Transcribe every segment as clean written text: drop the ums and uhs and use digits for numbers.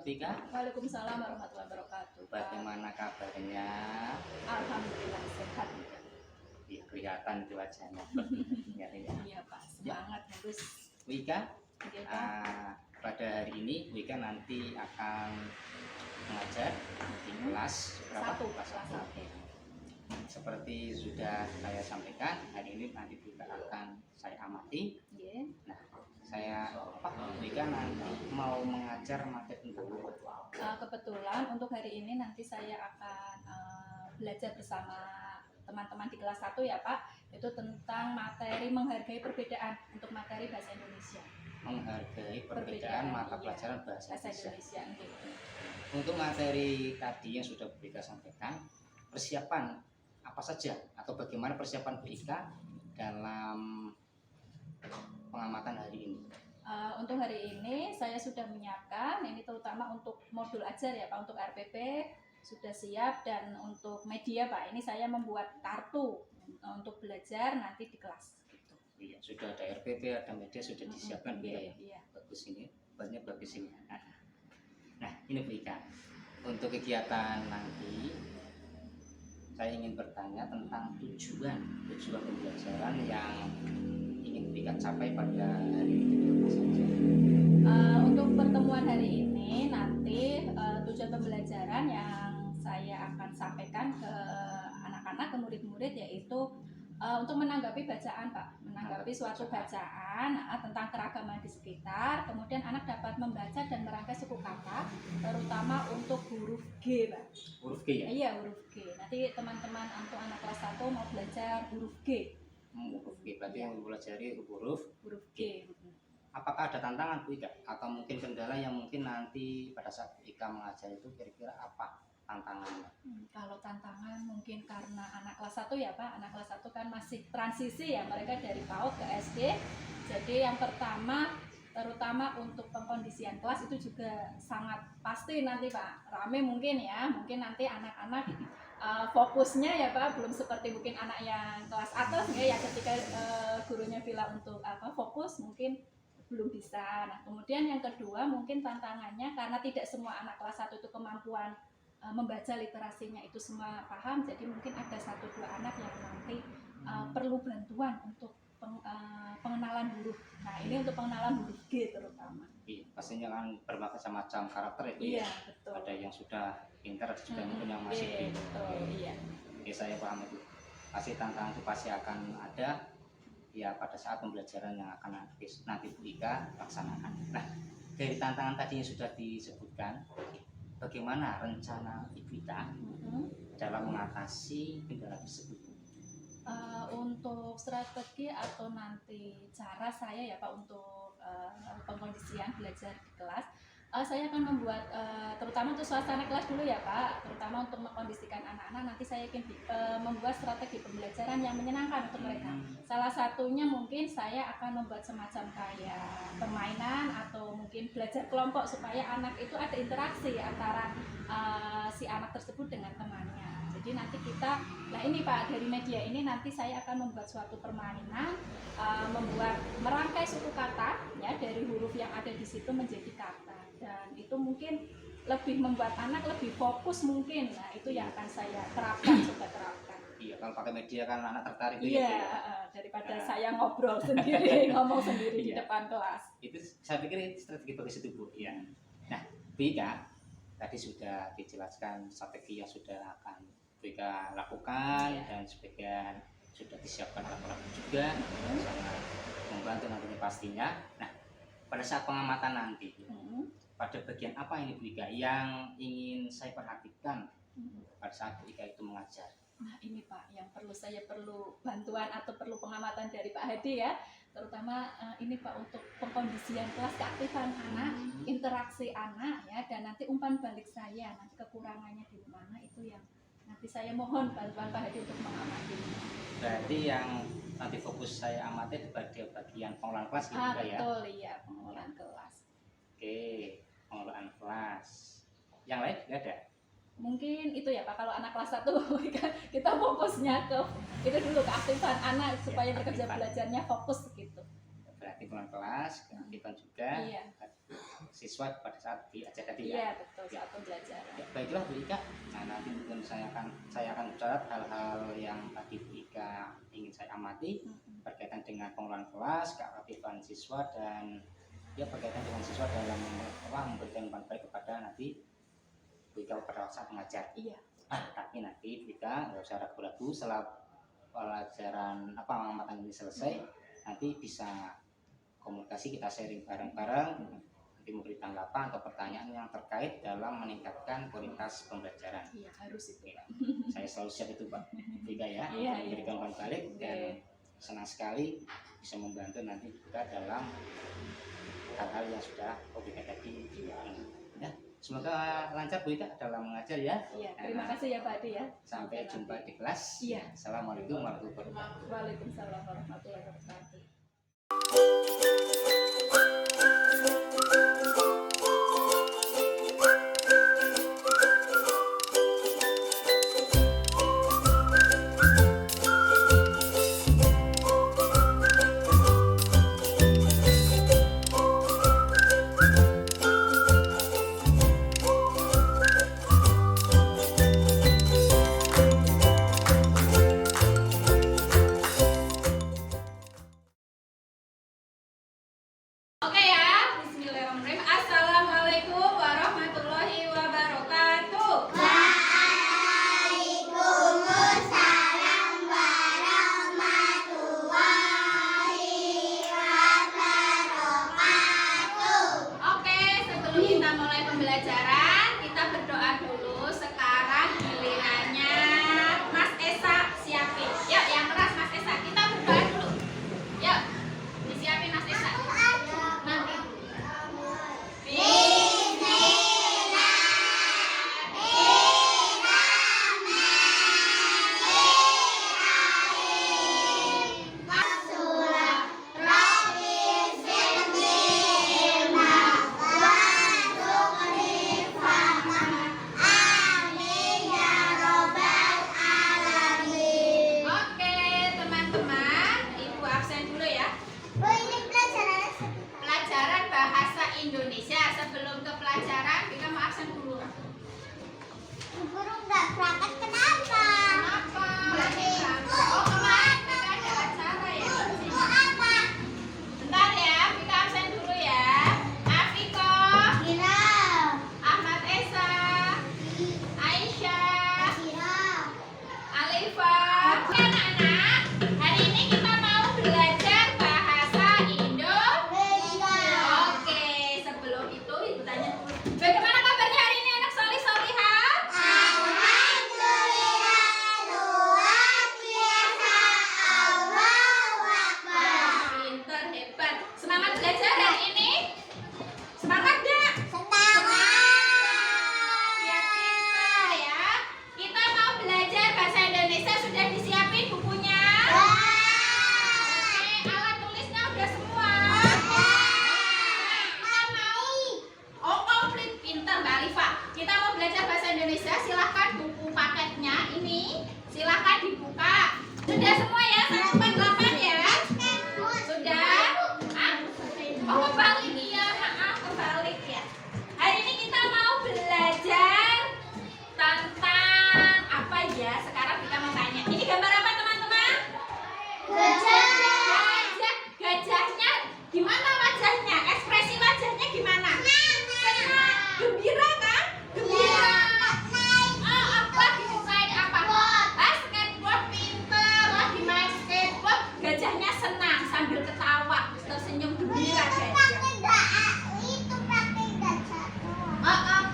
Tika. Waalaikumsalam warahmatullahi wabarakatuh. Bagaimana kabarnya? Alhamdulillah sehat. Ya, kelihatan itu wajahnya. Ya, ya. Iya Pak, semangat terus. Wika, Iya, Pak. pada hari ini Wika nanti akan mengajar di kelas berapa? Kelas 1. Seperti sudah saya sampaikan, hari ini nanti Wika akan saya amati. Iya. Nah, Wika nanti mau mengajar materi tentang apa? Kebetulan untuk hari ini nanti saya akan belajar bersama teman-teman di kelas 1 ya Pak. Itu tentang materi menghargai perbedaan untuk materi bahasa Indonesia. Menghargai perbedaan mata pelajaran bahasa Indonesia. Gitu. Untuk materi tadi yang sudah Wika sampaikan, persiapan apa saja atau bagaimana persiapan Wika dalam pengamatan hari ini? Untuk hari ini saya sudah menyiapkan, ini terutama untuk modul ajar ya Pak, untuk RPP sudah siap, dan untuk media Pak, ini saya membuat kartu untuk belajar nanti di kelas. Gitu. Iya, sudah ada RPP, ada media sudah disiapkan. Iya. Bagus ini, banyak bagus ini. Nah, ini Wika, untuk kegiatan nanti saya ingin bertanya tentang tujuan pembelajaran yang ingin Wika capai pada hari ini. Untuk pertemuan hari ini nanti tujuan pembelajaran yang saya akan sampaikan ke anak-anak, ke murid-murid, yaitu untuk menanggapi bacaan Pak, menanggapi suatu bacaan tentang keragaman di sekitar, kemudian anak dapat membaca dan merangkai suku kata, terutama untuk huruf G Pak. Huruf G ya? Iya, huruf G. Nanti teman-teman untuk anak kelas 1 mau belajar huruf G. Huruf G, berarti yang mempelajari huruf G. Apakah ada tantangan Bu Ika? Atau mungkin kendala yang mungkin nanti pada saat Ika mengajar itu kira-kira apa tantangannya? Kalau tantangan mungkin karena anak kelas 1 ya Pak, anak kelas 1 kan masih transisi ya, mereka dari PAUD ke SD. Jadi yang pertama, terutama untuk pengkondisian kelas itu juga sangat pasti nanti Pak, rame mungkin ya, mungkin nanti anak-anak fokusnya ya Pak, belum seperti mungkin anak yang kelas atas ya, ketika gurunya bilang untuk fokus mungkin belum bisa. Nah, kemudian yang kedua mungkin tantangannya karena tidak semua anak kelas 1 itu kemampuan membaca literasinya itu semua paham, jadi mungkin ada 1-2 anak yang nanti perlu bantuan untuk pengenalan huruf. Nah, ini untuk pengenalan huruf G terutama. Iya, pastinya kan bermacam-macam karakter itu. Iya, betul. Ada yang sudah pintar, ada juga mungkin yang masih betul. Iya. Oke, saya paham itu. Pasti tantangan itu pasti akan ada ya pada saat pembelajaran yang akan nanti Bu Ika laksanakan. Nah, dari tantangan tadi yang sudah disebutkan, bagaimana rencana Ibu Ika dalam mengatasi kendala tersebut? Untuk strategi atau nanti cara saya ya Pak untuk pengkondisian belajar di kelas, saya akan membuat terutama untuk suasana kelas dulu ya Pak, terutama untuk mengkondisikan anak-anak, nanti saya ingin membuat strategi pembelajaran yang menyenangkan untuk mereka. Salah satunya mungkin saya akan membuat semacam kayak permainan atau mungkin belajar kelompok supaya anak itu ada interaksi antara si anak tersebut dengan temannya. Jadi nanti kita, nah ini Pak, dari media ini nanti saya akan membuat suatu permainan, merangkai suku kata ya dari huruf yang ada di situ menjadi kata, dan itu mungkin lebih membuat anak lebih fokus mungkin. Nah, itu yang akan saya terapkan, coba terapkan. Iya, kalau pakai media kan anak tertarik itu. Iya, daripada saya ngobrol sendiri, ngomong sendiri di depan kelas. Itu saya pikir itu strategi bagus itu Bu. Iya. Nah, Bu Ika, tadi sudah dijelaskan strategi yang sudah akan Wika lakukan, dan sebagian sudah disiapkan alat-alat juga, sangat membantu nantinya pastinya. Nah, pada saat pengamatan nanti, pada bagian apa ini Bu Ika yang ingin saya perhatikan pada saat Bu Ika itu mengajar? Nah, ini Pak, yang saya perlu bantuan atau perlu pengamatan dari Pak Hadi ya, terutama ini Pak, untuk pengkondisian kelas, keaktifan anak, interaksi anak ya, dan nanti umpan balik saya, nanti kekurangannya di mana, itu yang nanti saya mohon bantuan Pak Hadi untuk mengamati. Berarti yang nanti fokus saya amati di bagian pengelolaan kelas gitu ya? Betul, iya, pengelolaan kelas. Oke, pengelolaan kelas. Yang lain nggak ada? Mungkin itu ya Pak, kalau anak kelas 1 kita fokusnya ke itu dulu, keaktifan anak supaya kerja belajarnya fokus gitu. Berarti pengelolaan kelas, keaktifan juga. Iya. siswa pada saat diajar tadi Iya, ya. betul, saat pembelajaran. Ya, baiklah Bu Ika. Nah, nanti mungkin saya akan bicara hal-hal yang tadi Bu Ika ingin saya amati berkaitan dengan pengelolaan kelas, keaktifan siswa, dan ya berkaitan dengan siswa dalam memberikan umpan baik kepada nanti Bu Ika pada saat mengajar. Iya. Tapi nanti Bu Ika nggak usah ragu-ragu, setelah pelajaran pengamatan ini selesai, nanti bisa komunikasi, kita sharing bareng-bareng, nanti memberi tanggapan atau pertanyaan yang terkait dalam meningkatkan kualitas pembelajaran. Iya, harus itu. Ya, saya selalu siap itu Pak Ika ya, Iya, memberikan umpan balik, dan senang sekali bisa membantu nanti kita dalam hal-hal yang sudah Bu Ika tadi. Ya, semoga lancar Bu Ika dalam mengajar ya. Iya, terima kasih ya Pak Ade ya. Sampai jumpa di kelas. Iya. Assalamualaikum warahmatullahi wabarakatuh. Waalaikumsalam warahmatullahi wabarakatuh. Oke ya, bismillahirrahmanirrahim. Assalamualaikum warahmatullahi wabarakatuh. Waalaikumsalam warahmatullahi wabarakatuh. Oke, sebelum kita mulai pembelajaran, kita berdoa dulu. Sekarang gilirannya Mas Esa siapin. Yuk, yang keras Mas Esa, kita berdoa dulu. Yuk, disiapin Mas Esa. Nanti. Oke, teman-teman, Ibu absen dulu ya. Pelajaran bahasa Indonesia. Sebelum ke pelajaran, kita mau absen dulu. Kenapa? Oh, kemarin kita ada acara ya. Bentar ya, kita absen dulu ya. Afiko, Ahmad Esa, Aisyah, Alifa. Oke anak-anak, hari ini kita mau belajar bahasa Indonesia. Oke, sebelum itu Ibu tanya dulu. Bagaimana kabarnya hari ini anak solih solihah? Pinter, hebat. Semangat belajar hari ini? Semangat gak? Biar pinter ya. Kita mau belajar bahasa Indonesia, sudah disiapin bukunya? Oke, alat tulisnya udah semua. Kita mau komplit, pinter Mbak Alifa. Kita mau belajar bahasa Indonesia, silahkan buku paketnya ini silahkan dibuka. Sudah semua ya, 1 sampai 8 ya? Sudah? Oh, kebalik ya, maaf kebalik ya. Hari ini kita mau belajar tentang apa ya? Sekarang kita mau tanya. Ini gambar apa teman-teman? Gajah. Gajahnya gimana wajahnya? Ekspresi wajahnya gimana? Senang, gembira kan? Gembira. Oh, lagi desain apa? Skateboard, pinter. Lagi main skateboard, gajahnya senang sambil ketawa, tersenyum gembira gajah.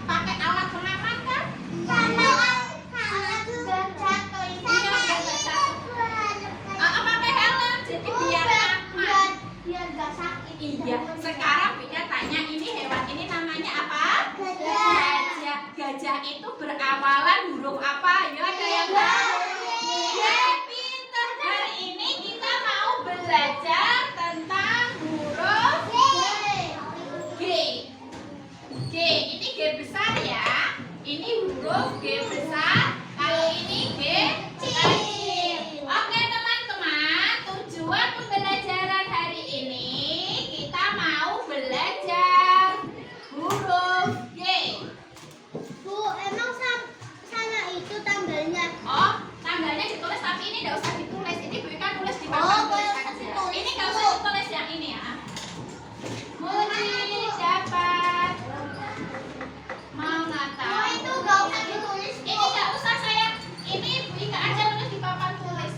Pakai alat pengaman kan? Pakai helm jadi biar aman. Iya. Sekarang Bika tanya, ini hewan ini namanya apa? Gajah. Gajah itu berawalan huruf apa? Ya ada yang tahu? Pinter. Hari ini kita mau belajar tentang huruf G. G, ini G besar ya. Ini huruf G besar. Kalau ini G kecil. Oke teman-teman, tujuan pembelajaran hari ini kita mau belajar usah ditulis. Ini nggak usah saya. Ini Bu Ika aja nulis di papan tulis.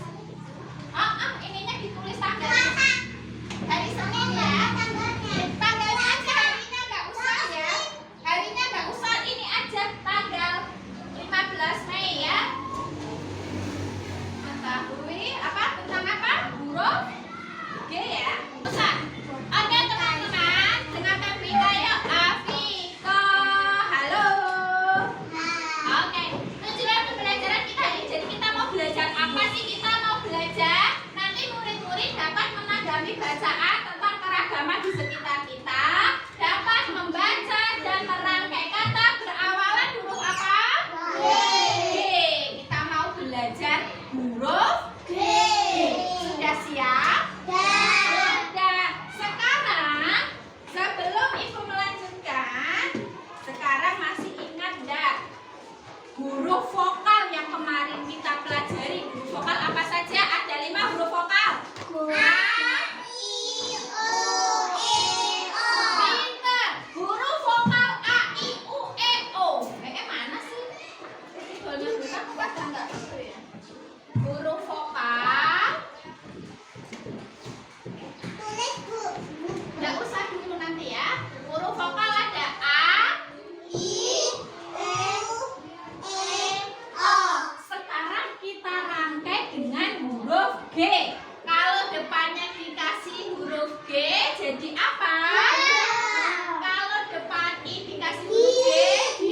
Ininya ditulis tanggalnya. Hari Senin ya. Tanggalnya aja, harinya nggak usah ya. Harinya nggak usah, ini aja tanggal 15 Mei ya. Mengetahui apa tentang apa? Huruf G ya. Usah. Oke teman-teman, dengarkan Bu Ika yuk. Afiko, halo. Oke, tujuan pembelajaran kita ini. Jadi kita mau belajar apa sih? Kita mau belajar nanti murid-murid dapat menanggapi bacaan tentang keragaman di sekitar kita, dapat membaca dan merangkai kata berawalan huruf apa? G. Kita mau belajar huruf G. Sudah siap? Sudah. Sekarang sebelum Ibu melanjutkan, sekarang masih ingat enggak huruf vokal yang kemarin kita pelajari? Huruf vokal apa saja? Ada 5 huruf vokal. Pinter. Huruf vokal A, I, U, E, O. Mana sih? Tibelnya kita baca enggak itu ya? Huruf vokal. Enggak usah dulu nanti ya. Huruf vokal ada A. Sekarang kita rangkai dengan huruf G. Kalau depannya dikasih huruf G, jadi apa? Kalau depan I dikasih huruf G, G.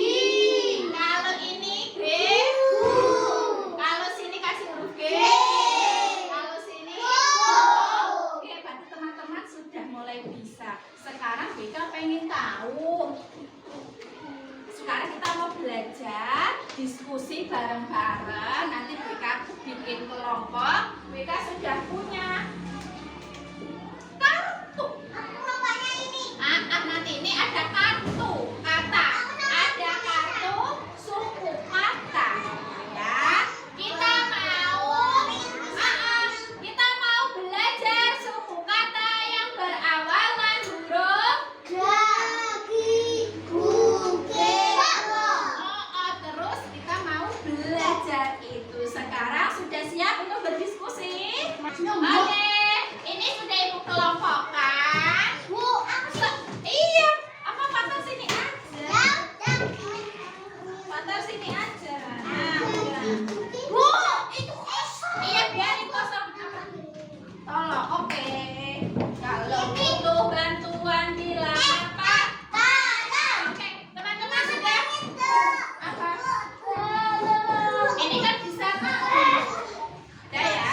Kalau ini G, kalau sini kasih huruf G, kalau sini Oke, berarti teman-teman sudah mulai bisa. Sekarang Bika pengen tahu. Sekarang kita mau belajar diskusi bareng-bareng. Nanti Bika bikin kelompok. Bika sudah punya kartu. Nanti ini ada kartu kata. Ada kartu suku kata. Ya, kita mau belajar suku kata yang berawalan huruf. Terus kita mau belajar itu. Sekarang sudah siap untuk berdiskusi? Oke, ini sudah Ibu kelompokkan. Iya, apa patar sini aja? Patar sini aja. Nah, iya biarin kosong. Tolong, oke. Kalau butuh bantuan bilang apa? Oke, teman-teman sudah apa? Ini kan bisa udah ya?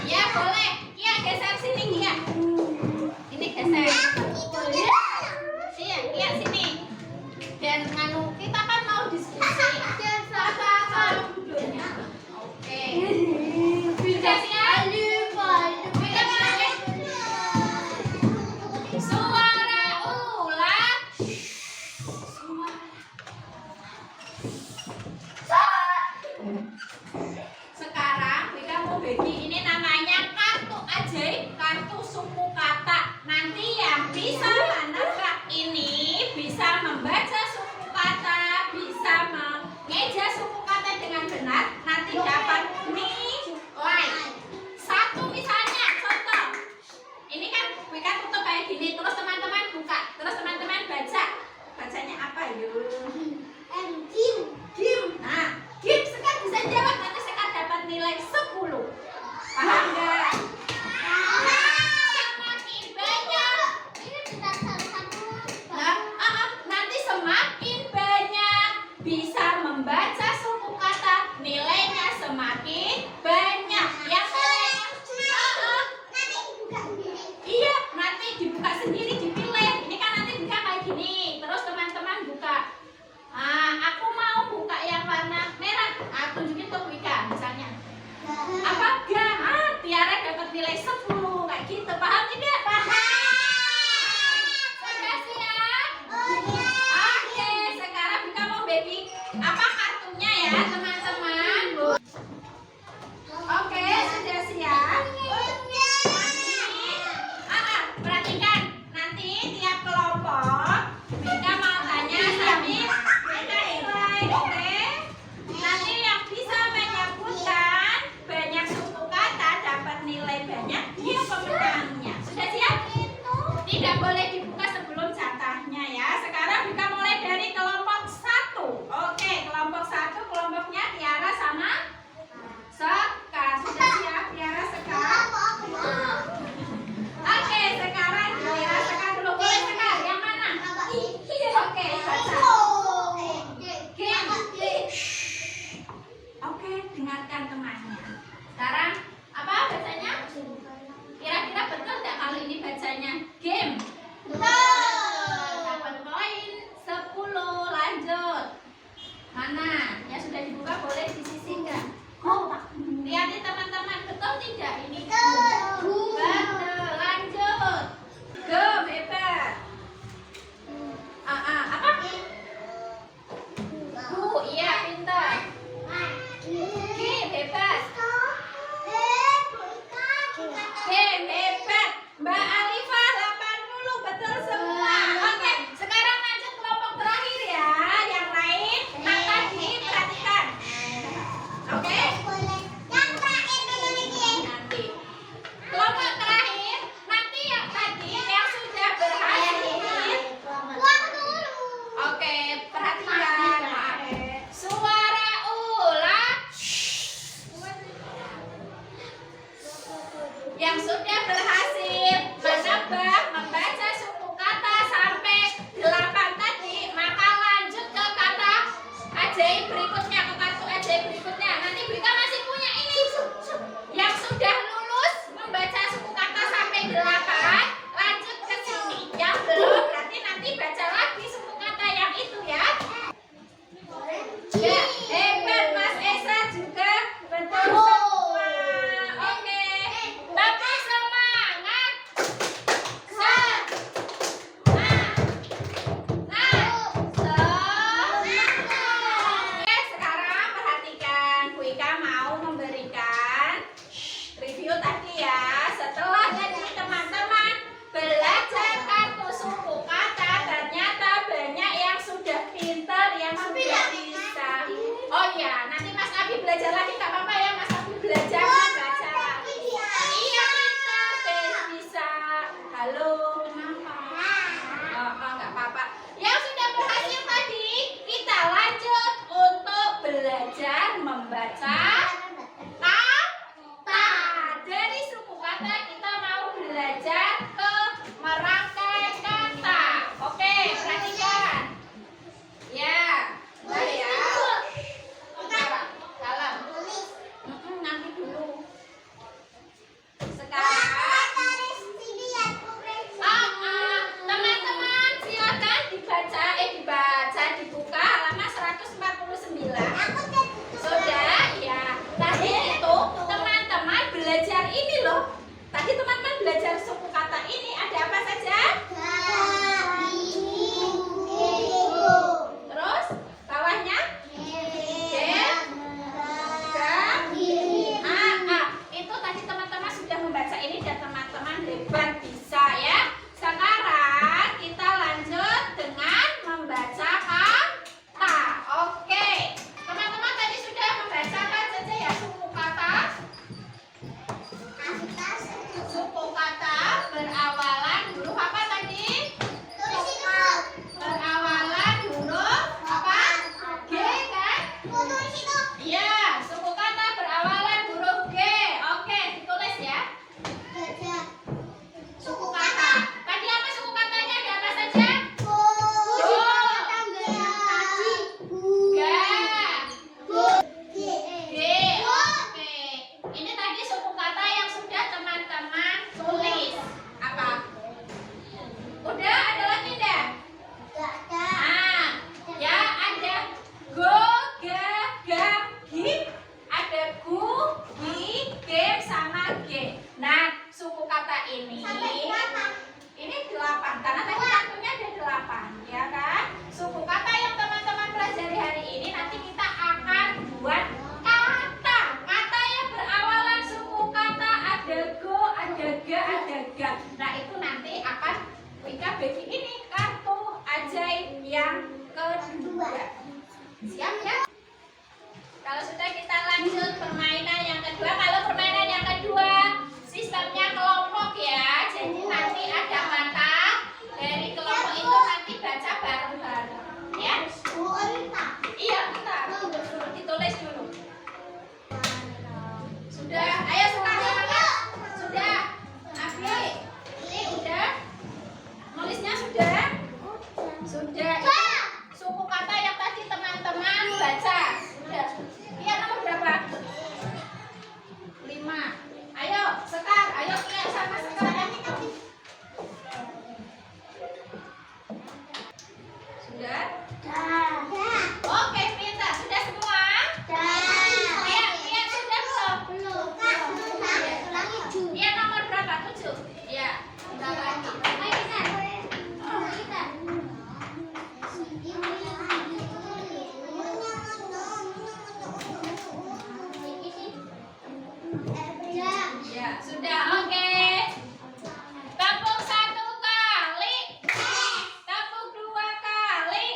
Iya boleh. Iya geser sini Kia. Ini geser. Iya sini. Dan kita kan mau diskusi. Apa duduknya? Oke. Sudah siap? Sudah siap? Suara ulang. Sekarang kita mau bagi ini namanya kartu ajaib, kartu suku kata. Nanti yang bisa menebak ini bisa membaca suku kata, bisa mengeja suku kata dengan benar. Nanti dapat nilai. Satu misalnya contoh. Ini kan kita tutup kayak gini. Terus teman-teman buka. Terus teman-teman baca. Bacanya apa yuk? Kim. Nah, Kim Sekar bisa jawab, nanti Sekar dapat nilai 10. sebelah. Sudah, ya. Tadi itu teman-teman belajar ini loh. Tadi teman-teman belajar suku kata ini ada apa saja? Terus bawahnya itu tadi teman-teman sudah membaca ini dan teman-teman hebat bisa ya. Sekarang kita lanjut dengan membaca kata. Oke, teman-teman tadi sudah membacakan saja ya suku kata. Suku kata berawalan huruf apa tadi? Berawalan huruf apa? G kan? Iya, suku kata berawalan huruf G. Oke, ditulis ya. Suku kata. Tadi apa suku katanya? Ada apa saja? G. Oke. Ini tadi suku kata yang sudah teman-teman tulis. Apa? Udah ada lagi enggak? Ya ada go, ga, gam, gi. Ada gu, gi, gem sama g. Nah, suku kata ini 8 karena tadi satunya ada 8, ya kan? Suku kata yang teman-teman pelajari hari ini nanti kita akan buat kata. Kata yang berawalan suku kata ada go, ada ga, ada ga. Nah, itu nanti akan Wika bagi ini kartu ajaib yang kedua. Siap ya? Kalau sudah kita lanjut permainan yang kedua. Kalau permainan yang kedua sistemnya kelompok ya. Jadi nanti ada kata dari kelompok itu nanti baca bareng-bareng ya. Iya, bentar. Ditulis dulu. Sudah, ayo semangat. Sudah. Abi. Sudah. Nulisnya sudah? Sudah. Suku kata yang tadi teman-teman baca. Sudah. Iya, nomor berapa? 5. Ayo, Sekar. Ayo lihat sama Sekar. Sudah? Oke, pintar. Sudah semua? Lihat sudah belum? Iya, nomor berapa? 7. Iya. Bentar lagi. Ya, sudah. Oke. Tepuk 1 kali. Tepuk 2 kali.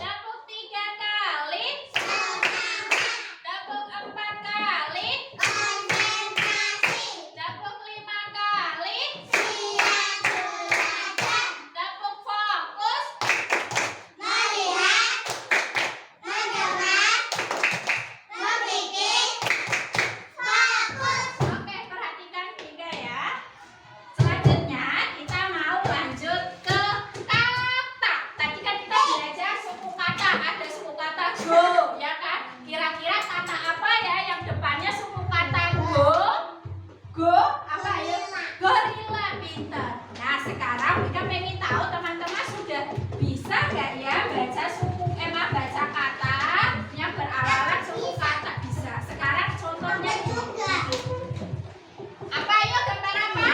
Tepuk 3 kali. Tepuk 4 kali. Tepuk 5 kali. Tepuk fokus. Oke, perhatikan 3 ya. Selanjutnya kita mau lanjut ke kata. Tadi kan kita belajar suku kata. Ada suku kata go, ya kan? Kira-kira kata apa ya yang depannya suku kata go? Go apa ya? Gorila, pintar. Nah, sekarang kita pengen tahu teman-teman sudah bisa nggak ya baca baca kata yang berawalan suku kata? Bisa. Sekarang contohnya apa? Ayo gambar apa?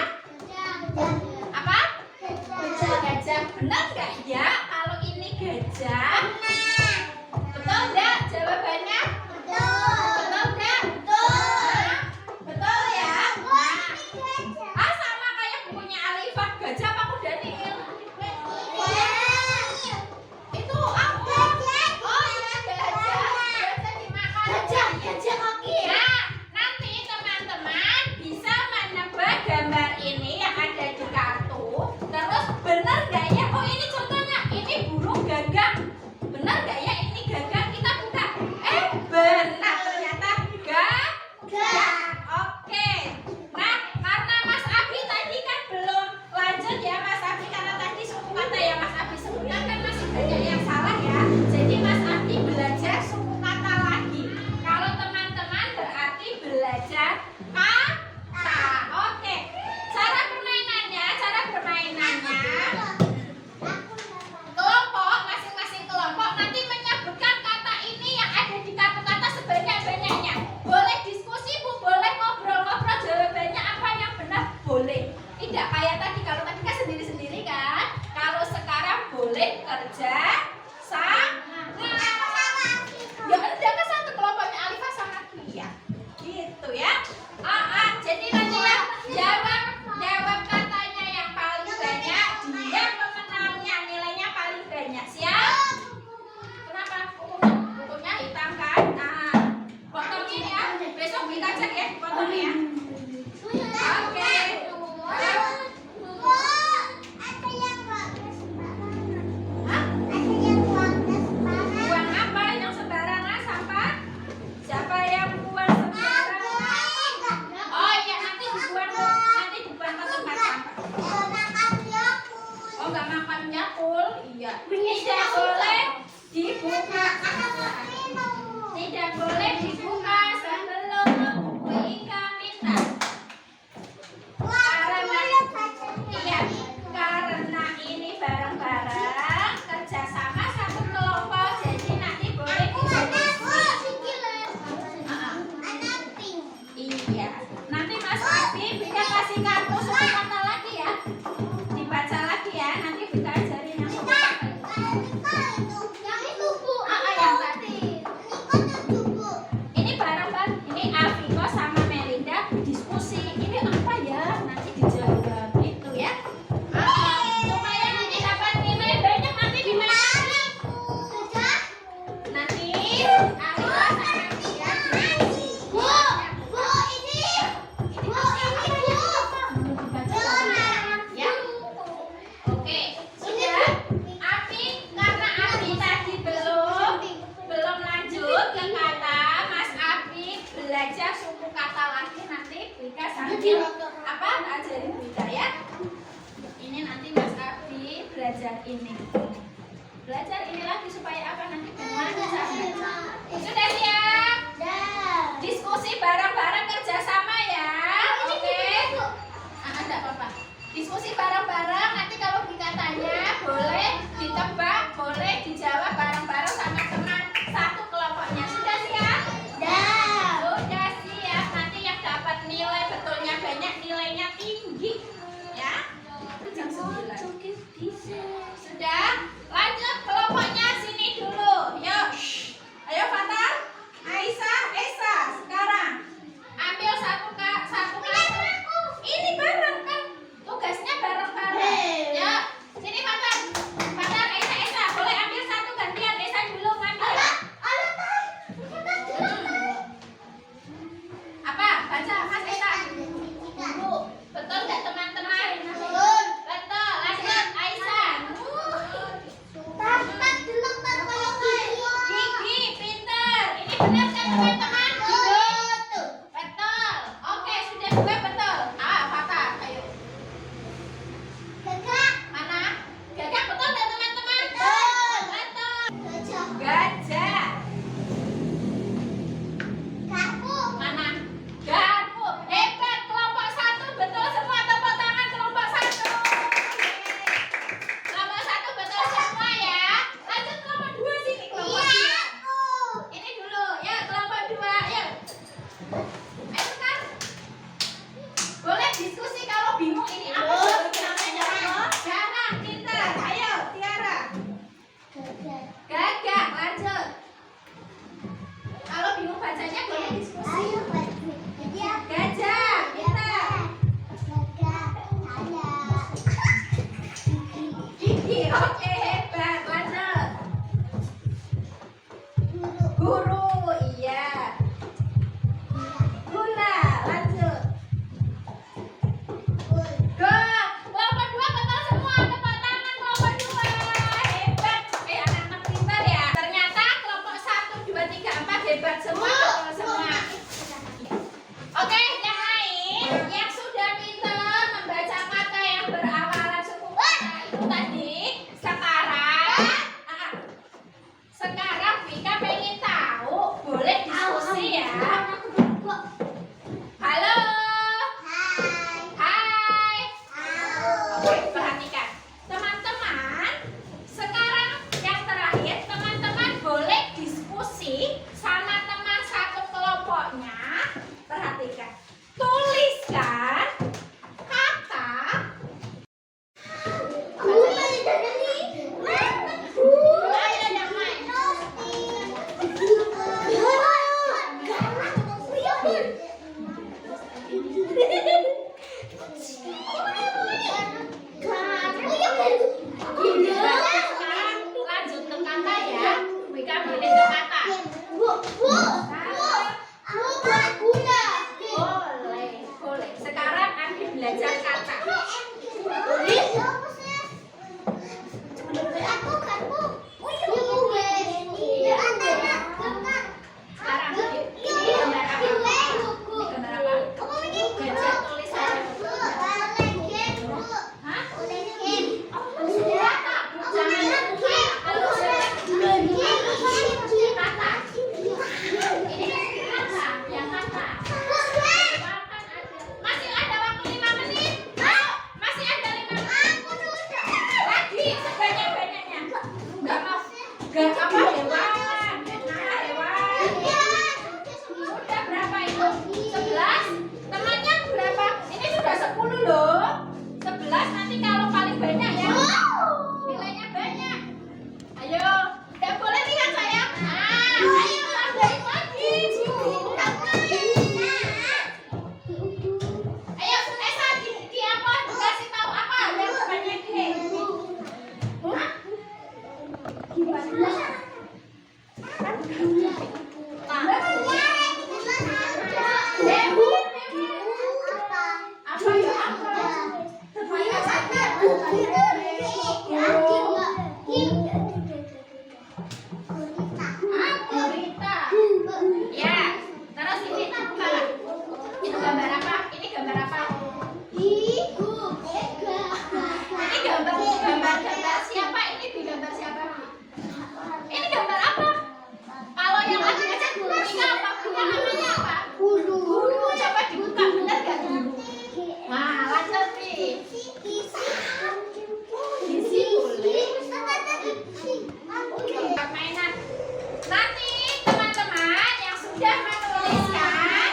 Apa? Gajah. Benar nggak ya kalau ini gajah? Betul nggak? Tidak boleh dibuka sebelum Wika minta. Karena ini bareng-bareng kerjasama satu kelompok, jadi nanti boleh iya. Nanti Mas Abi Bika kasih kartu suku kata lagi ya, dibaca lagi ya. Nanti Bika ajarin yang suku kata. Yang tadi. Ini bareng-bareng. Ini Aviko sama Melinda diskusi. Ini apa ya? Nanti dijawab gitu ya. Supaya nanti dapat nilai banyak nanti di mana? Nanti Aviko sama Melinda ya. Oke, sudah. Abi, karena Abi tadi belum lanjut ke kata, Mas Abi belajar suku kata lagi nanti Bika sambil apa ajarin Bika ya. Ini nanti Mas Abi belajar ini. Belajar ini lagi supaya apa nanti lancar. Sudah siap? Diskusi bareng-bareng kerjasama ya. Oke. Enggak apa-apa. Diskusi bareng-bareng, nanti kalau Bika tanya boleh ditebak, boleh dijawab bareng-bareng sama teman satu kelompoknya. Sudah siap? Sudah siap. Nanti yang dapat nilai betulnya banyak, nilainya tinggi ya. Jam 9. Sudah? Lanjut kelompoknya sini dulu. Yuk. Ayo Fatal, Aisyah, Esa. Sekarang ambil satu kartu. Ini bareng kan? Tugasnya bareng-bareng. Ya, sini Fatal. Fatal, Esa. Boleh ambil satu gantian. Esa dulu ngambil. Apa? Baca Mas Esa. Betul nggak teman-teman? Betul. Lanjut Aisyah. Gigi, pinter. Ini benar kan teman-teman? Betul. Oke, sudah dua betul. Fatal. Ayo. Mana? Gagak betul nggak teman-teman? Betul. Gajah. Mana? Garpu. Hebat. Kelompok satu betul semua. Tepuk tangan kelompok satu. Kelompok satu betul semua ya. Lanjut kelompok dua sini. Kelompok dua. Ini dulu ya kelompok dua. Ayo. Ayo kan. Boleh diskusi kalau bingung ini apa sih namanya? Jangan pintar. Ayo Tiara. Gagak. Lanjut. Kalau bingung bacanya boleh diskusi. Gajah. Pintar. Gigi. Oke hebat. Lanjut. Guru. Iya. Gula. Lanjut. Kelompok dua betul semua. Tepuk tangan kelompok dua. Hebat. Anak-anak pintar ya. Ternyata kelompok 1, 2, 3, 4 hebat semua. Betul semua. Oke, yang lain yang sudah pintar membaca kata yang berawalan suku kata itu tadi. Sekarang Vika pengen tahu. Boleh diskusi ya. Halo. Hai. Oke, perhatikan. Teman-teman, sekarang yang terakhir teman-teman boleh diskusi sama teman satu kelompoknya. Perhatikan. Tuliskan kata Gurita. Ya, terus ini apa? Itu gambar apa? Ini gambar apa? Ini gambar siapa? Ini di gambar siapa? Ini gambar apa? Kalau yang lagi ngecek gurunya apa? Yang namanya apa? Guru. Coba dibuka, benar nggak guru? Nah, lanjut nih. Isi tulis. Mainan. Nanti teman-teman yang sudah menuliskan,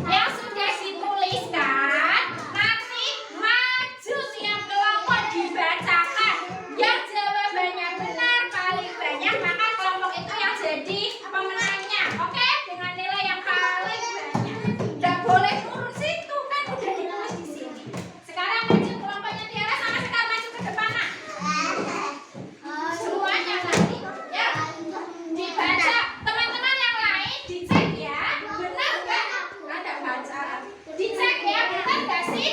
yang sudah dituliskan, nanti maju siap kelompok dibacakan. Yang jawabannya benar paling banyak, maka kelompok itu yang jadi pemenangnya. Oke? Dengan nilai yang paling banyak. Nggak boleh turun situ kan udah ditulis di sini. Sekarang maju kelompoknya Tiara sama Sekar maju ke depan nak. Semuanya nanti ya dibaca. Teman-teman yang lain dicek ya, benar nggak? Ada bacaan. Dicek ya, benar nggak sih?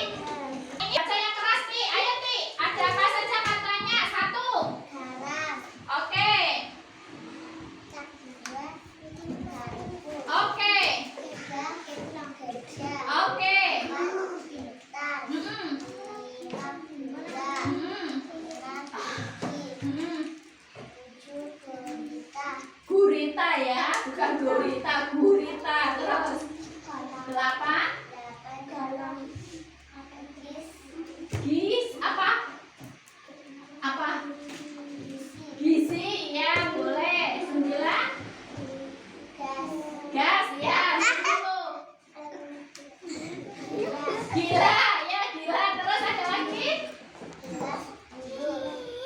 Ini baca yang keras nih. Ayo Ti, ada apa saja katanya? 1. Oke. Oke. Oke. Mm-mm. Mm-mm. Gurita ya, bukan gurita, gurita. Terus 8. Gis apa? Apa? Gizi ya, boleh. 9. Gas ya. 10. Gila ya, gila. Terus ada lagi?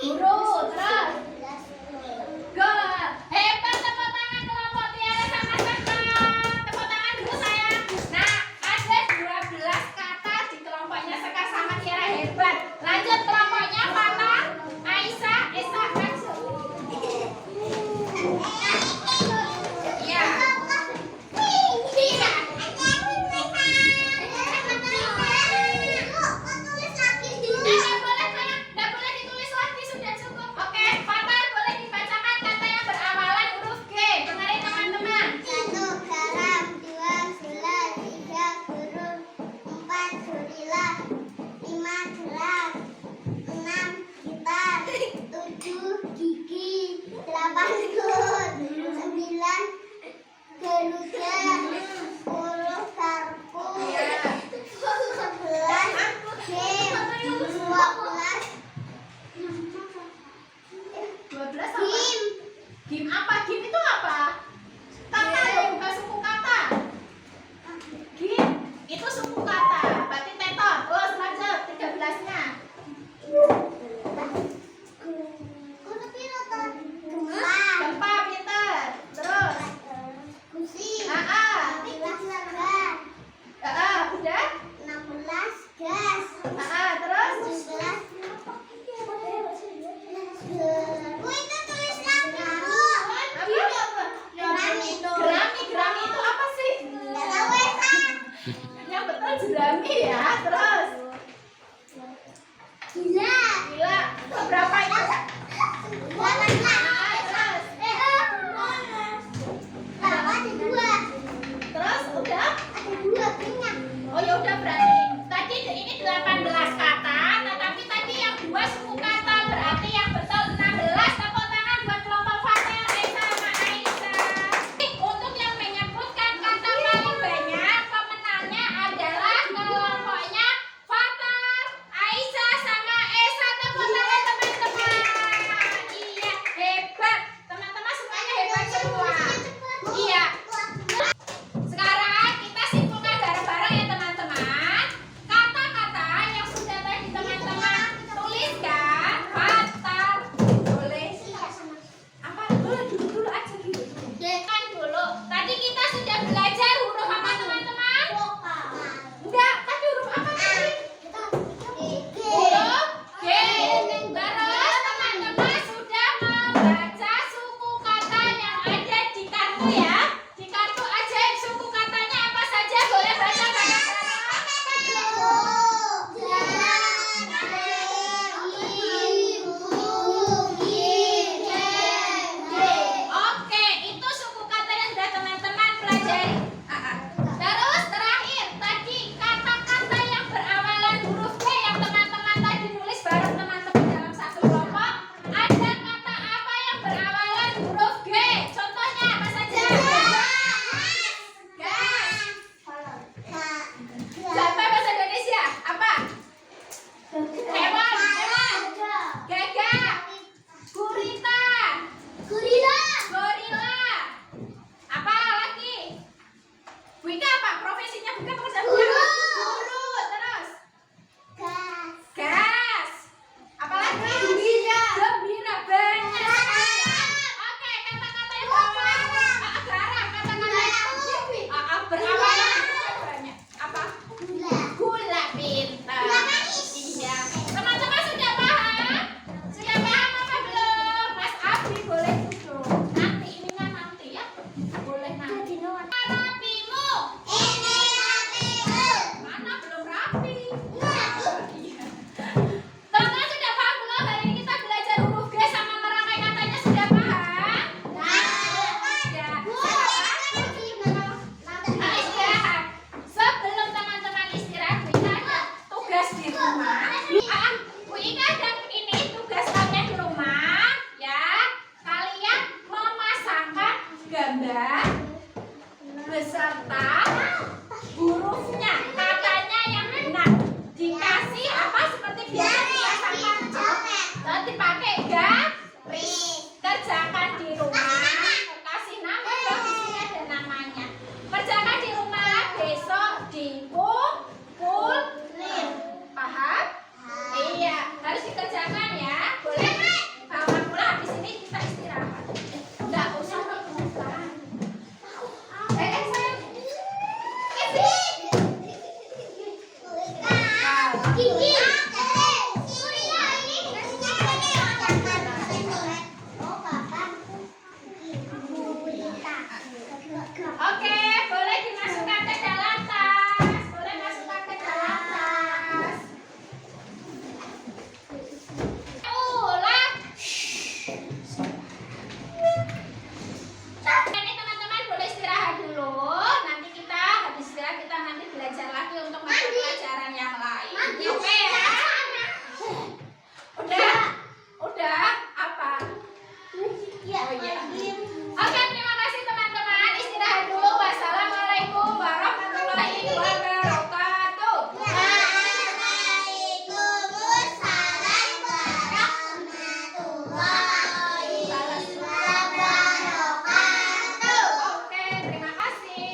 Guru. Terus Gol. Hebat, tepuk tangan kelompok Tiara sama Sekar. Tepuk tangan dulu sayang. Nah, ada banyak apa? Gula pintar. Iya. Teman-teman sudah paham? Sudah paham apa belum? Mas Abi boleh duduk. Nanti ininya nanti ya. Boleh nanti. Rapimu. Mana belum rapi? Iya. Teman-teman sudah paham belum? Hari ini kita belajar huruf G sama merangkai katanya sudah paham? Sudah. Nah, istirahat. Sebelum teman-teman istirahat, kita ada tugas di rumah. Bu Ika dan ini tugas kalian di rumah, ya. Kalian memasangkan gambar beserta hurufnya, katanya yang benar. Dikasih apa seperti biasa dipasangkan, dan dipakai garis. Kerjakan di rumah. Kasih nama dong, di sini ada namanya. Kerjakan di rumah, besok dikumpulin. Paham? Iya, harus dikerjakan ya. Boleh? Bawa pulang, di sini kita istirahat. Enggak usah rebutan. Sayang. Gigi. Oke, boleh dimasukkan ke dalam tas. Boleh masukkan ke dalam tas. Ulang. Ini teman-teman boleh istirahat dulu. Nanti kita habis istirahat kita nanti belajar lagi untuk mata pelajaran yang lain. Oke ya? Udah. Apa? Oh iya. Oke, terima kasih teman-teman. Istirahat dulu. Wassalamualaikum warahmatullahi wabarakatuh. Oke, terima kasih.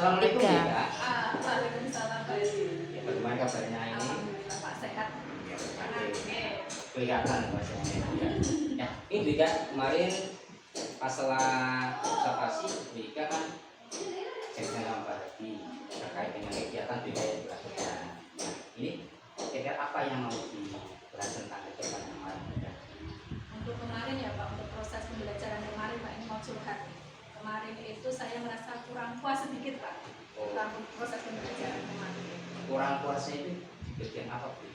Assalamualaikum Wika. Waalaikumsalam. Ya, bagaimana kabarnya ini? Alhamdulillah Pak sehat. Oke. Kelihatan bahasanya. Ya, ini Wika kemarin pas setelah observasi Wika kan cek dengan Pak Hadi terkait dengan kegiatan Wika yang dilakukan. Nah, ini kira-kira apa yang mau dibahas tentang kegiatan kemarin? Untuk kemarin ya Pak, untuk proses pembelajaran kemarin Pak, ini mau curhat. Kemarin itu saya merasa kurang puas sedikit Pak, tentang proses pembelajaran kemarin. Kurang puasnya itu di bagian apa Bu?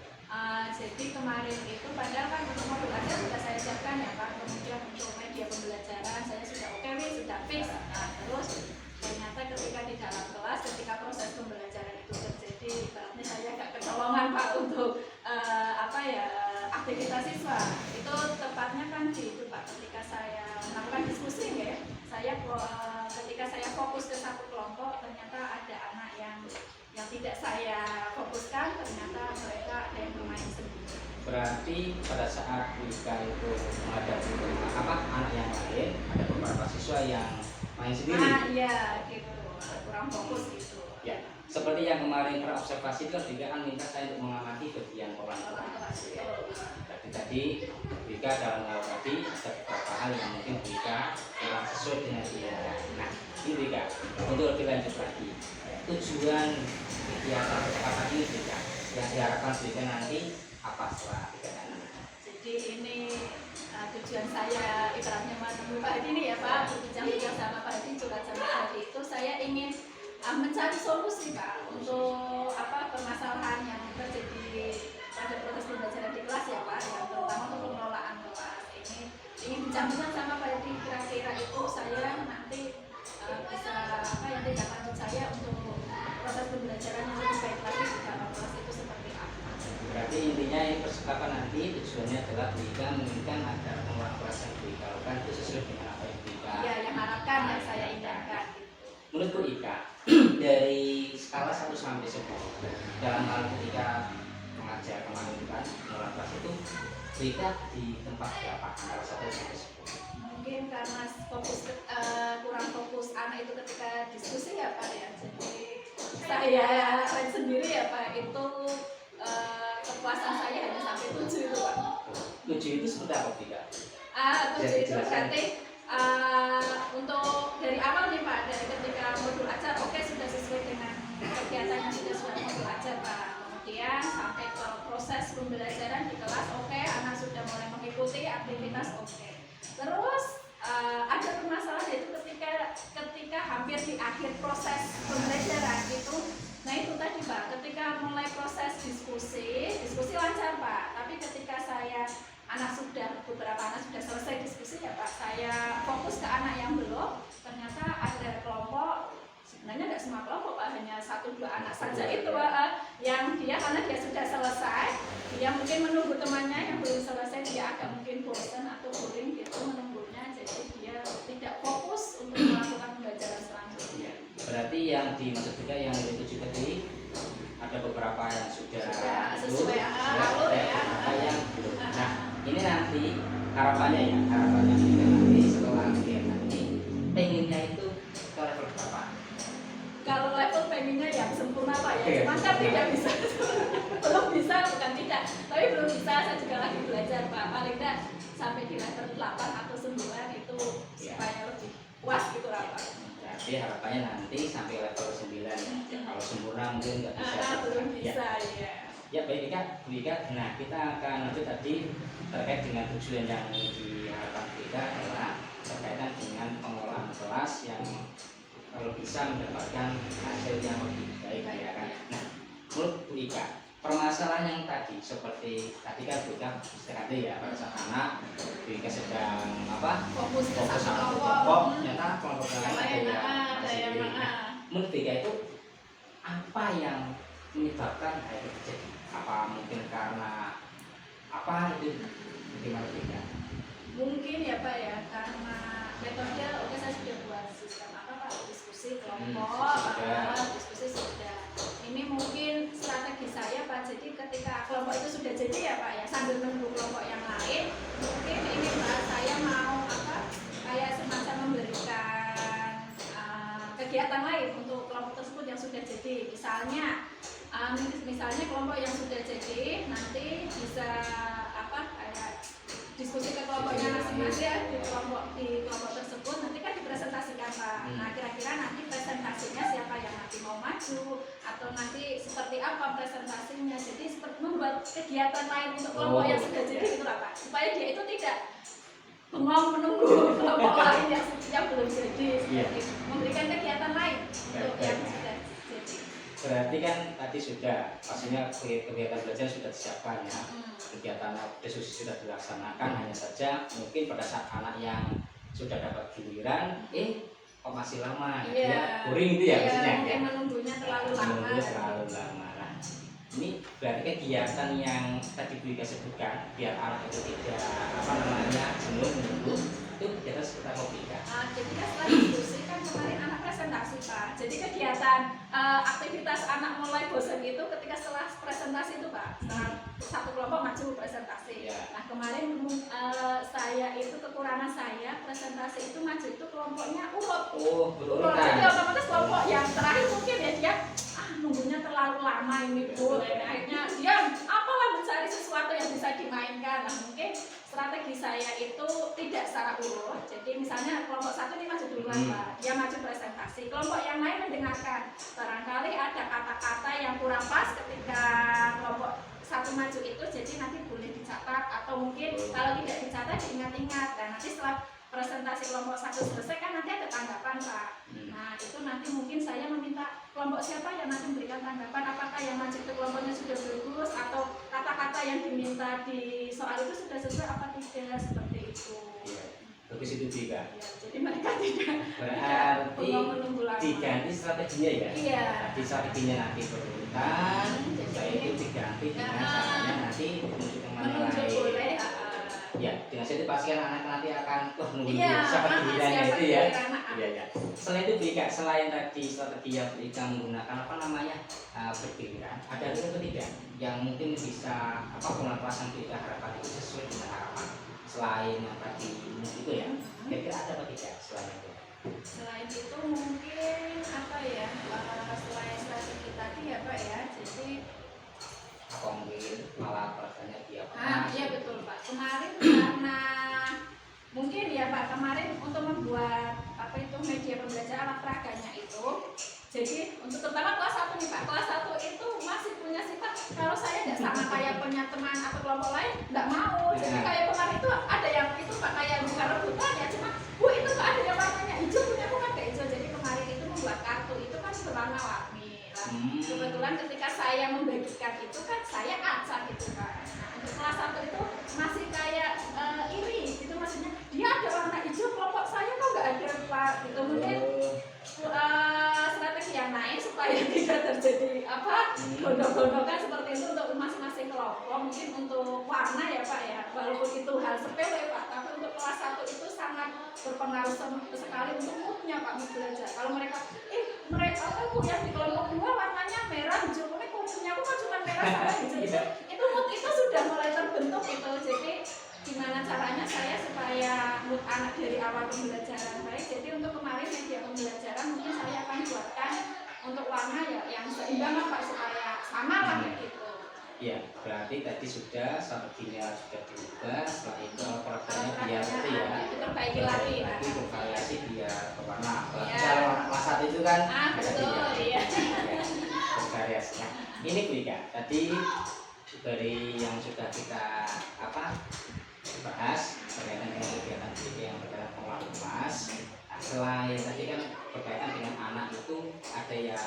Jadi kemarin itu padahal kan untuk modul aja sudah saya siapkan ya Pak, kemudian untuk media pembelajaran saya sudah oke, sudah fix. Nah, terus ternyata ketika di dalam kelas, ketika proses pembelajaran itu terjadi, ibaratnya saya agak kecolongan Pak untuk aktivitas siswa. Itu tepatnya kan di itu Pak, ketika saya melakukan diskusi ya, ketika saya fokus ke satu kelompok, ternyata ada anak yang tidak saya fokuskan, ternyata mereka ada yang bermain sendiri. Berarti pada saat Wika itu menghadapi anak yang lain, ada beberapa siswa yang main sendiri. Iya gitu, kurang fokus gitu. Ya, seperti yang kemarin terobservasi itu juga kan minta saya untuk mengamati bagian orang kelas. Ya. Tadi Wika dalam hal tadi ada beberapa hal yang mungkin Wika kurang sesuai dengan dia. Nah, ini Wika untuk lebih lanjut lagi, tujuan kegiatan percepatan ini juga yang diharapkan Wika nanti apa setelah kegiatan ini? Jadi ini tujuan saya ibaratnya menemui Pak Hadi ini ya Pak, berbincang-bincang sama Pak Hadi, curhat sama Pak Hadi itu saya ingin mencari solusi Pak untuk permasalahan yang terjadi pada proses pembelajaran di kelas ya Pak, yang terutama untuk pengelolaan kelas. Ini ingin bincang-bincang sama Pak Hadi, kira-kira itu saya nanti bisa yang tidak lanjut saya untuk proses pembelajaran yang lebih baik lagi di dalam kelas itu seperti apa. Berarti intinya ini nanti tujuannya adalah Bika menginginkan agar pengelolaan kelas yang Bika lakukan itu sesuai dengan apa yang Bika Iya, yang harapkan yang saya inginkan. Menurut Bu Ika, dari skala 1 sampai 10 dalam hal ketika mengajar kemarin kan mengelola kelas itu Bika di tempat berapa antara 1 sampai 10? Mungkin karena kurang fokus anak itu ketika diskusi ya Pak ya, jadi saya sendiri ya Pak itu kepuasan saya hanya sampai 7 itu Pak. 7 itu seperti apa Bika? 7 itu berarti untuk dari awal nih Pak, dari ketika modul ajar oke sudah sesuai dengan kegiatan yang sudah modul ajar Pak. Kemudian sampai ke proses pembelajaran di kelas oke, anak sudah mulai mengikuti aktivitas oke. Terus ada permasalahan yaitu ketika hampir di akhir proses pembelajaran itu, nah itu tadi Pak, ketika mulai proses diskusi lancar Pak, tapi ketika beberapa anak sudah selesai diskusi ya Pak, saya fokus ke anak yang belum, ternyata ada kelompok, sebenarnya tidak semua kelompok Pak, hanya 1-2 anak saja itu Pak, yang dia karena dia sudah selesai, dia mungkin menunggu temannya yang belum selesai, dia agak mungkin bosan atau boring gitu menunggunya, jadi dia tidak fokus untuk melakukan pembelajaran selanjutnya. Berarti yang dimaksud juga yang dari 7 tadi ada beberapa yang sudah sesuai alur ya. Beberapa yang belum. Nah, ini nanti harapannya juga nanti setelah kegiatan ini pengennya itu ke level berapa? Kalau level pengennya yang sempurna Pak ya, Oke, cuma kan tidak bisa, belum bisa bukan tidak, tapi belum bisa, saya juga lagi belajar Pak, paling tidak sampai di level 8 atau 9 itu supaya lebih puas gitu lah Pak. Berarti harapannya nanti sampai level 9 ya. Kalau sempurna mungkin nggak bisa. Belum bisa ya. Ya baik Bu Ika, nah kita akan lanjut tadi terkait dengan tujuan yang diharapkan Bu Ika adalah berkaitan dengan pengelolaan kelas yang kalau bisa mendapatkan hasil yang lebih baik ya kan. Nah, menurut Bu Ika, permasalahan yang tadi seperti tadi kan Bu Ika istirahat ya pada saat anak Bu Ika sedang fokus satu kelompok, ternyata kelompok lain ada yang menurut Bu Ika itu apa yang menyebabkan hal itu terjadi? Apa mungkin karena apa itu bagaimana Bu Ika? Mungkin ya Pak ya, karena metode oke saya sudah buat sistem Pak, diskusi kelompok, diskusi sudah. Ini mungkin strategi saya Pak, jadi ketika kelompok itu sudah jadi ya Pak ya, sambil menunggu kelompok yang lain, mungkin ini Pak saya mau kayak semacam memberikan kegiatan lain untuk kelompok tersebut yang sudah jadi. Misalnya kelompok yang sudah jadi nanti bisa kayak diskusi ke kelompoknya masing-masing di kelompok tersebut nanti kan dipresentasikan Pak. Nah kira-kira nanti presentasinya siapa yang nanti mau maju atau nanti seperti apa presentasinya, jadi seperti membuat kegiatan lain untuk kelompok yang sudah jadi gitu lah Pak, supaya dia itu tidak bengong menunggu kelompok lain yang belum jadi, memberikan kegiatan lain untuk yang sudah jadi. Berarti kan tadi sudah pastinya kegiatan belajar sudah disiapkan ya, kegiatan diskusi sudah dilaksanakan, hanya saja mungkin pada saat anak yang sudah dapat giliran kok masih lama dia boring itu ya maksudnya mungkin menunggunya terlalu lama. Nah, ini berarti kegiatan yang tadi Bu Ika sebutkan biar anak itu tidak jenuh menunggu itu kegiatan seperti apa Bu Ika? Jadi kan setelah diskusi kan kemarin anak presentasi Pak, jadi kegiatan aktivitas anak mulai bosan itu ketika setelah presentasi itu Pak, setelah satu kelompok maju presentasi. Nah kemarin saya itu kekurangan saya presentasi itu maju itu kelompoknya urut. Jadi otomatis kelompok yang terakhir mungkin ya dia nunggunya terlalu lama ini Bu, akhirnya dia apalah mencari sesuatu yang bisa dimainkan. Nah mungkin strategi saya itu tidak secara urut, jadi misalnya kelompok satu ini maju duluan Pak, dia maju presentasi, kelompok yang lain mendengarkan, barangkali ada kata-kata yang kurang pas ketika kelompok satu maju itu, jadi nanti boleh dicatat atau mungkin kalau tidak dicatat diingat-ingat. Dan nanti setelah presentasi kelompok satu selesai kan nanti ada tanggapan Pak. Nah itu nanti mungkin saya meminta kelompok siapa yang nanti memberikan tanggapan, apakah yang maju itu kelompoknya sudah bagus atau kata-kata yang diminta di soal itu sudah sesuai apa tidak, seperti itu. Bagus itu juga. Jadi mereka tidak berarti menunggu lama. Diganti strateginya ya. Iya. Nanti strateginya nanti berurutan, saya itu diganti dengan caranya nanti menunjukkan menunjuk boleh. Ya, dengan situ pasti kan anak nanti akan nunggu Iya, siapa giliran siapa itu ya. giliran, Iya ya. Selain itu Bika, selain tadi strategi yang Bika menggunakan apa namanya bergiliran, ada lagi ketiga yang mungkin bisa apa kelas yang Bika harapkan itu sesuai dengan harapan. Selain yang tadi itu ya, kira-kira ada apa tidak selain itu? Selain itu mungkin apa ya, selain strategi tadi ya Pak ya, jadi Apa mungkin malah perasaannya dia iya betul Pak. Kemarin karena mungkin ya Pak, kemarin untuk membuat apa itu media pembelajaran alat peraganya itu, jadi untuk terutama kelas 1 nih Pak, kelas 1 itu masih punya sifat kalau saya tidak sama kayak punya teman atau kelompok lain nggak mau. Jadi kayak kemarin itu ada yang itu Pak kayak bukan rebutan ya, cuma Bu itu Pak ada yang warnanya hijau, punya aku kan kayak hijau. Jadi kemarin itu membuat kartu itu kan berwarna warni. Kebetulan ketika saya membagikan itu kan saya acak gitu kan. Nah, untuk kelas 1 itu masih kayak iri gitu, maksudnya dia ada warna hijau, kelompok saya kok nggak ada Pak gitu. Mungkin strategi yang lain supaya tidak terjadi apa gondok-gondokan seperti itu untuk masing-masing kelompok. Mungkin untuk warna ya Pak ya, walaupun itu hal sepele Pak, tapi untuk kelas 1 itu sangat berpengaruh sekali untuk moodnya Pak, mood belajar. Kalau mereka mereka aku yang di kelompok 2 warnanya merah hijau, kok punya aku kan cuma merah sama hijau, itu mood itu sudah mulai terbentuk gitu. Jadi gimana caranya saya supaya mood anak dari awal pembelajaran baik. Jadi untuk kemarin media pembelajaran mungkin saya akan buatkan untuk warna ya yang seimbang lah Pak, supaya sama lah gitu. Ya, berarti tadi sudah strateginya sudah diubah. Setelah itu programnya biar itu ya diperbaiki lagi. Lagi bervariasi biar berwarna. Ya. Kalau kelas 1 itu kan betul iya. Bervariasi. Nah, ini Bu Ika, tadi dari yang sudah kita bahas berkaitan dengan kegiatan BK yang berkaitan pengelolaan kelas. Nah, selain tadi kan berkaitan dengan anak itu ada yang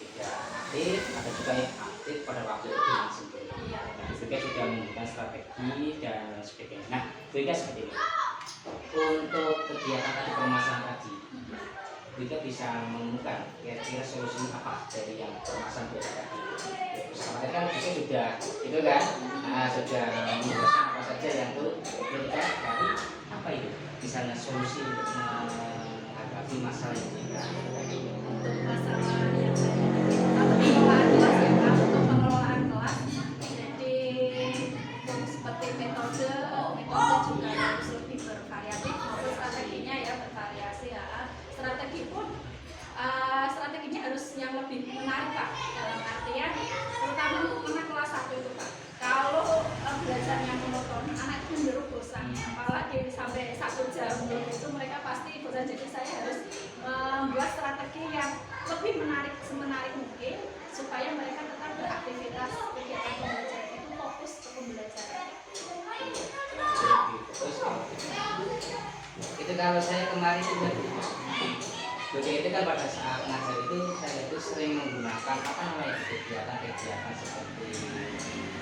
tidak aktif, ada juga yang aktif pada waktu itu sendiri. Nah, BK sudah menggunakan strategi dan sebagainya. Nah, BK seperti ini. Untuk kegiatan tadi permasalahan tadi, BK bisa menemukan kira-kira solusi apa dari yang permasalahan BK tadi. Sekarang kan BK sudah itu kan sudah menjelaskan apa saja yang perlu kita dari apa itu misalnya solusi untuk menghadapi masalah ini untuk masalah yang pengelolaan kelas ya Pak, untuk pengelolaan kelas jadi seperti metode juga harus lebih bervariatif maupun strateginya ya bervariasi ya. Strategi pun strateginya harus yang lebih menarik Pak, dalam artian terutama untuk anak kelas 1 itu Pak, kalau belajarnya monoton anak itu cenderung bosan, apalagi sampai 1 jam itu mereka pasti bosan. Jadi saya harus membuat strategi yang lebih menarik semenarik mungkin supaya mereka tetap beraktivitas kegiatan pembelajaran itu fokus ke pembelajaran. Itu kalau saya kemarin sudah Oke, itu kan pada saat ngajar itu saya itu sering menggunakan apa namanya kegiatan-kegiatan seperti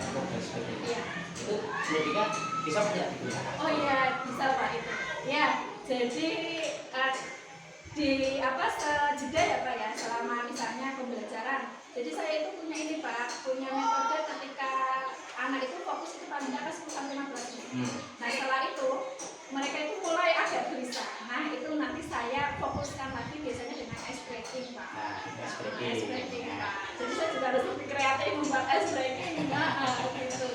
dan sebagainya. Itu kemudian bisa tidak digunakan? Oh iya bisa Pak itu. Ya jadi di sejeda ya Pak ya selama misalnya pembelajaran. Jadi saya itu punya ini Pak, punya metode ketika anak itu fokus itu paling atas 10-15 menit. Nah setelah itu mereka itu mulai agak gelisah. Nah itu nanti saya fokuskan lagi biasanya dengan ice breaking Pak. Ice breaking Pak. Jadi saya juga harus lebih kreatif membuat ice breaking. Gitu.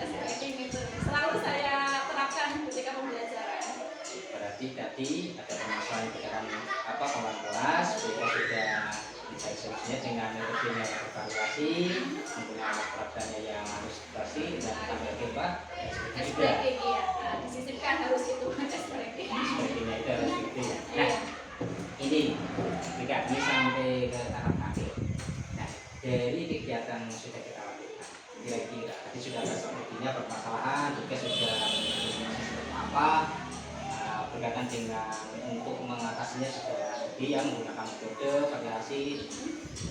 Ice breaking itu selalu saya terapkan ketika pembelajaran. Berarti tadi ada permasalahan pikiran pengelolaan kelas, kita sudah mencari solusinya dengan metode yang bervariasi, menggunakan programnya yang harus situasi dan tambah hebat. Ice breaking iya. Disisipkan harus itu ice breaking. Sebagainya itu harus gitu ya. Nah, ini sampai ke tahap akhir. Nah, dari kegiatan yang sudah kita lakukan, kira-kira tadi sudah ada strateginya permasalahan, juga sudah apa berkaitan dengan untuk mengatasinya sudah jadi yang menggunakan metode variasi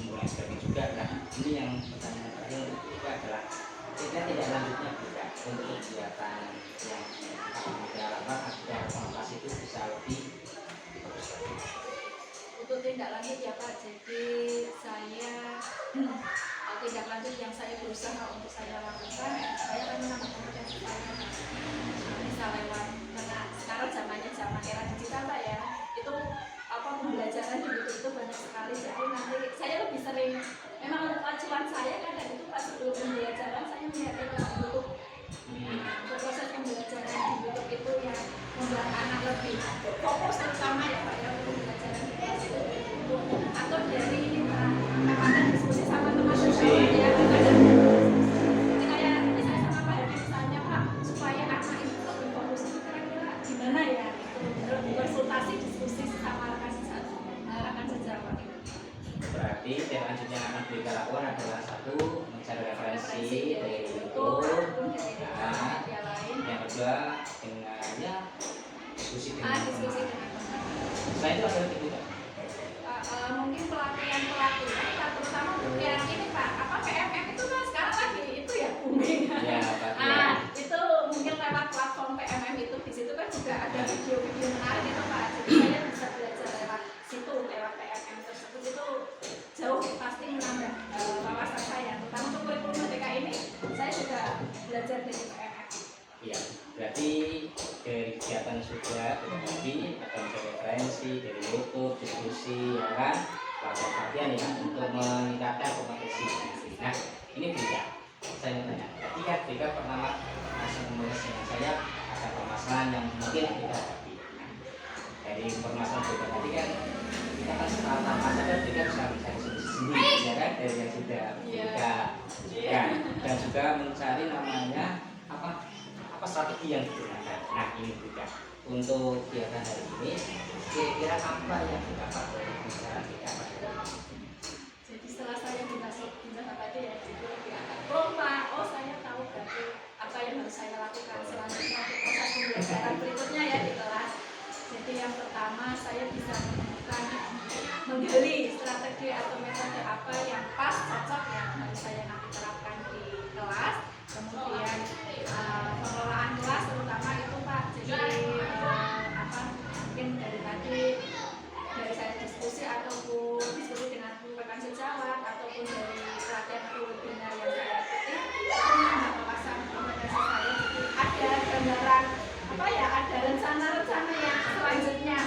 menggunakan sebagainya juga. Nah, ini yang pertanyaan terakhir untuk kita adalah kita tidak lanjutnya juga untuk kegiatan yang kita lakukan agar konsentrasi itu bisa lebih bagus lagi. Untuk tindak lanjut ya Pak, jadi saya tindak lanjut yang saya berusaha untuk saya lakukan, saya akan menambah kompetensi saya. Bisa lewat, karena sekarang zamannya zaman era digital Pak ya, itu apa pembelajaran di YouTube itu banyak sekali. Jadi nanti saya lebih sering, memang acuan saya kadang itu pas sebelum pembelajaran saya melihat YouTube. Untuk proses pembelajaran di YouTube itu yang membuat anak lebih fokus, terutama ya Pak ya, untuk pembelajaran di kelas itu dari YouTube atau dari ini Pak, lewatan diskusi sama teman-teman ya, kadang ini kayak saya sama Pak Hadi misalnya Pak, supaya anak itu lebih fokus itu kira-kira gimana ya, itu konsultasi diskusi sama rekan sejawat itu. Berarti tindak lanjut yang akan kita lakukan adalah satu, mencari referensi dari YouTube YouTube. ataupun dari Nah, media lain. yang kedua dengan ya diskusi dengan Diskusi teman. dengan teman. Selain itu ada juga. Mungkin pelatihan Pak, terutama untuk yang ini Pak, apa PMM itu kan sekarang lagi itu ya booming. Ya, Pak. Itu mungkin lewat platform PMM itu, di situ kan juga ada video-video menarik itu Pak, jadi saya bisa belajar lewat situ, lewat PMM tersebut. Itu jauh pasti menambah wawasan saya, terutama untuk kurikulum merdeka ini saya juga belajar dari PMM. Iya, berarti dari kegiatan sudah tadi akan mencari referensi dari YouTube, diskusi, ya kan, pelatihan ya untuk meningkatkan kompetensi. Nah, ini Bika, saya mau tanya, ketika Bika pertama masuk menulis dengan saya ada permasalahan yang mungkin kita hadapi. Dari permasalahan Bika tadi kan kita kan tanpa sadar Bika bisa mencari solusi sendiri, ya kan, dari yang sudah Bika berikan dan juga mencari namanya apa strategi yang digunakan. Nah ini juga untuk kegiatan hari ini kira-kira apa yang kita pakai bisa kita pakai. Jadi setelah saya dimasuk tadi ya, itu lebih agak lomba. Oh saya tahu berarti apa yang harus saya lakukan selanjutnya untuk proses pembelajaran berikutnya ya di kelas. Jadi yang pertama saya bisa menemukan, menggali strategi atau metode apa yang pas, cocok yang harus saya nanti terapkan di kelas. Kemudian pengelolaan kelas terutama itu Pak. Jadi mungkin dari tadi dari saya diskusi ataupun diskusi dengan rekan sejawat ataupun dari pelatihan atau webinar yang saya ikuti, itu menambah wawasan kompetensi saya. Jadi ada gambaran ada rencana-rencana yang selanjutnya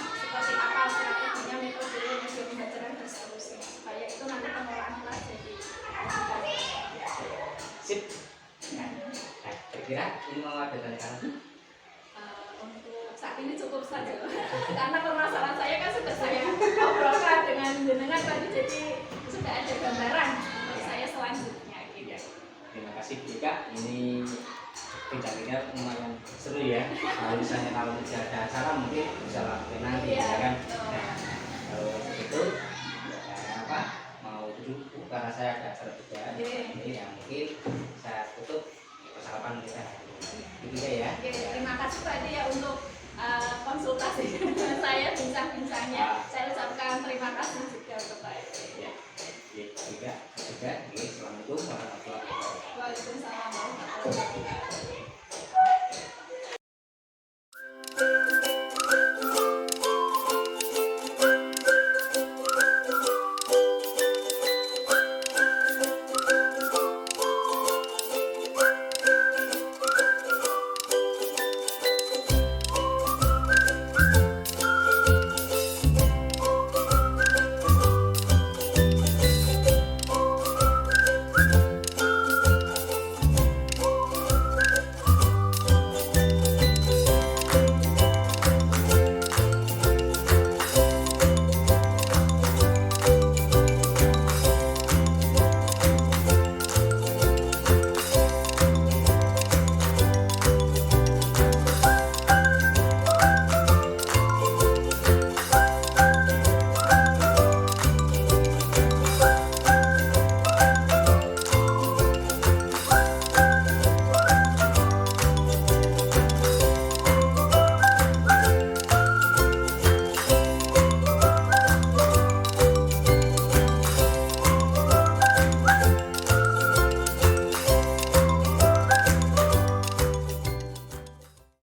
seperti apa strateginya, metodenya, media pembelajaran dan seterusnya, supaya itu nanti pengelolaan kelas jadi Sip. Nah, kira-kira ini mau ada tanya-tanya? untuk saat ini cukup saja karena permasalahan saya kan sudah saya obrolkan dengan jenengan tadi, jadi sudah ada gambaran untuk saya selanjutnya gitu. Terima kasih Bika, ini bincangnya lumayan seru ya. Kalau misalnya kalau tidak ada acara mungkin bisa lakukan nanti ya kan. Nah, kalau itu apa mau duduk karena saya ada acara juga ini yang mungkin saya tutup percakapan kita gitu ya. Oke, terima kasih Pak Edi ya untuk konsultasi saya, bincang-bincangnya. Saya ucapkan terima kasih juga untuk Pak Edi. Ya, juga. Assalamualaikum warahmatullahi wabarakatuh. Waalaikumsalam warahmatullahi wabarakatuh.